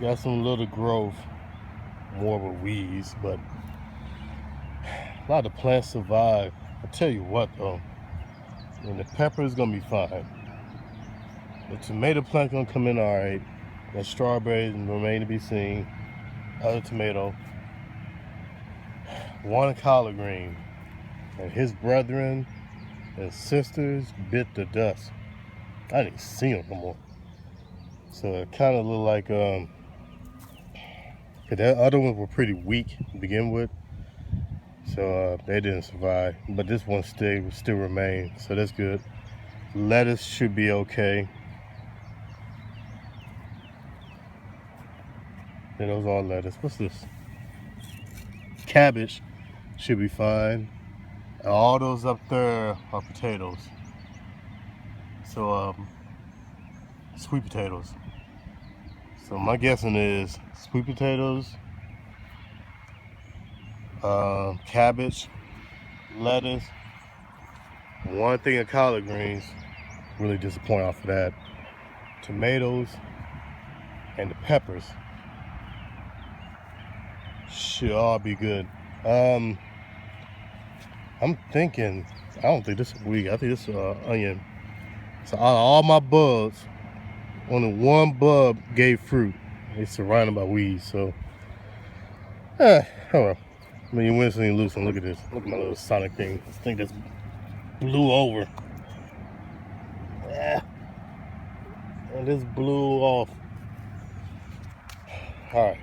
Got some little growth, more with weeds, but a lot of plants survive. I tell you what though, the pepper is gonna be fine. The tomato plant gonna come in all right. The strawberries remain to be seen. Other tomato, one collard green, and his brethren and sisters bit the dust. I didn't see them no more. So it kind of looked like the other ones were pretty weak to begin with, so they didn't survive. But this one still remained, so that's good. Lettuce should be okay. Yeah, those are lettuce. What's this? Cabbage should be fine. All those up there are potatoes. So sweet potatoes. So my guessing is sweet potatoes, cabbage, lettuce, one thing of collard greens. Really disappointed off of that. Tomatoes and the peppers should all be good. I'm thinking, I don't think this is weed. I think this is onion. So out of all my bugs, only one bug gave fruit. It's surrounded by weeds, so oh well. I mean, you win some, you lose some. Look at this. Look at my little Sonic thing. This thing just blew over. Yeah. And this blew off. All right.